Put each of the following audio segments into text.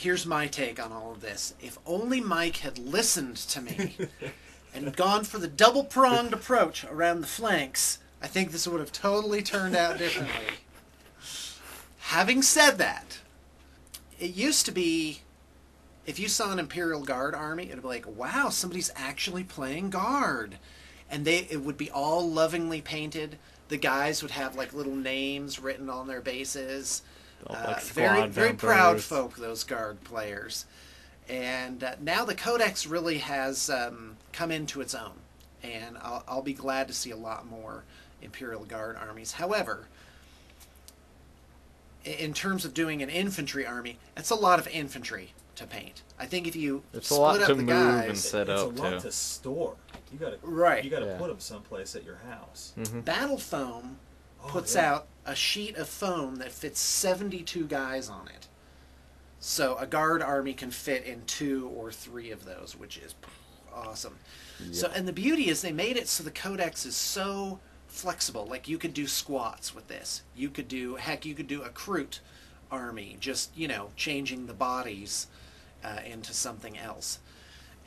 here's my take on all of this. If only Mike had listened to me and gone for the double-pronged approach around the flanks, I think this would have totally turned out differently. Having said that, it used to be, if you saw an Imperial Guard army, it would be like, wow, somebody's actually playing Guard. And it would be all lovingly painted. The guys would have like little names written on their bases. Very proud folk, those Guard players. And now the Codex really has come into its own. And I'll be glad to see a lot more Imperial Guard armies. However, in terms of doing an infantry army, it's a lot of infantry to paint. I think if you split up the guys, and set up it's a lot to store. You gotta put them someplace at your house. Mm-hmm. Battle Foam puts out a sheet of foam that fits 72 guys on it. So a Guard army can fit in 2 or 3 of those, which is awesome. Yep. So, and the beauty is they made it so the Codex is so flexible. Like you could do squats with this. You could do a Kroot army, just, changing the bodies into something else.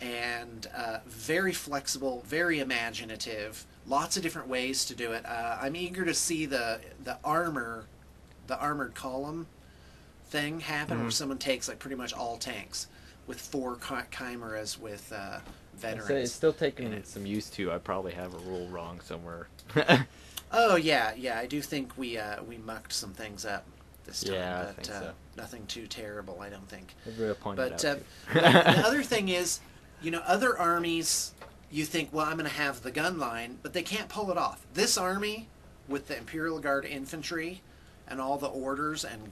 And very flexible, very imaginative, lots of different ways to do it. I'm eager to see the armored column thing happen, where someone takes like pretty much all tanks with 4 chimeras with veterans. It's still taking some use to. I probably have a rule wrong somewhere. Oh yeah, I do think we mucked some things up this time, I but think so. Nothing too terrible, I don't think. But the other thing is, other armies, you think, well, I'm going to have the gun line, but they can't pull it off. This army, with the Imperial Guard infantry and all the orders and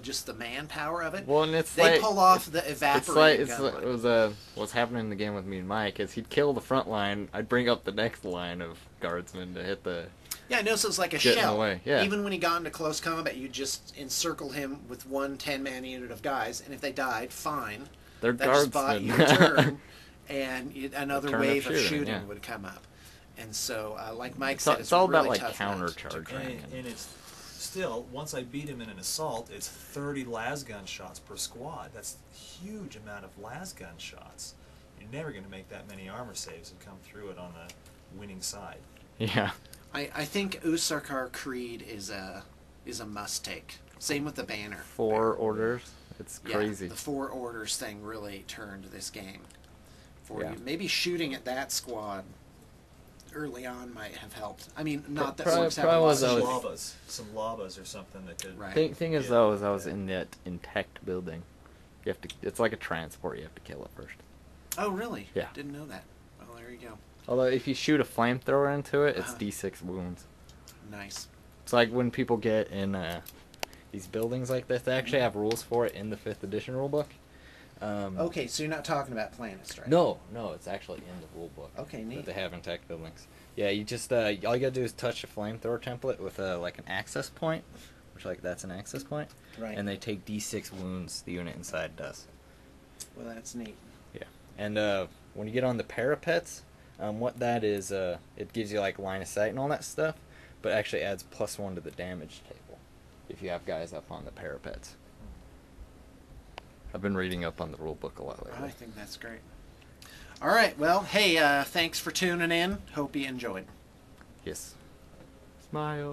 just the manpower of it, and they pull off the evaporating gun line. It was what's happening in the game with me and Mike is he'd kill the front line, I'd bring up the next line of guardsmen to hit the... Yeah, I know, so it's like a shell. Yeah. Even when he got into close combat, you just encircle him with 1 10-man unit of guys, and if they died, fine. They're guardsmen. Bought your turn, and another wave of shooting would come up. And so, like Mike said, it's all really about like counter-charge. And it's still, once I beat him in an assault, it's 30 lasgun shots per squad. That's a huge amount of lasgun shots. You're never going to make that many armor saves and come through it on the winning side. Yeah. I think Usarkar Creed is a must-take. Same with the banner. 4 orders. It's crazy. Yeah, the 4 orders thing really turned this game for you. Maybe shooting at that squad early on might have helped. I mean, not that works out. Some lavas or something that could... Right. Thing is, though, is I was in that intact building. You have to. It's like a transport. You have to kill it first. Oh, really? Yeah. Didn't know that. Well, there you go. Although, if you shoot a flamethrower into it, it's D6 wounds. Nice. It's like when people get in these buildings like this, they actually have rules for it in the 5th edition rulebook. Okay, so you're not talking about planets, right? No, it's actually in the rulebook. Okay, neat. That they have in tech buildings. Yeah, you just all you gotta do is touch the flamethrower template with like an access point, which that's an access point. Right. And they take D6 wounds. The unit inside does. Well, that's neat. Yeah, and when you get on the parapets, what that is, it gives you like line of sight and all that stuff, but actually adds +1 to the damage table if you have guys up on the parapets. I've been reading up on the rule book a lot lately. I think that's great. All right, well, hey, thanks for tuning in. Hope you enjoyed. Yes. Smile.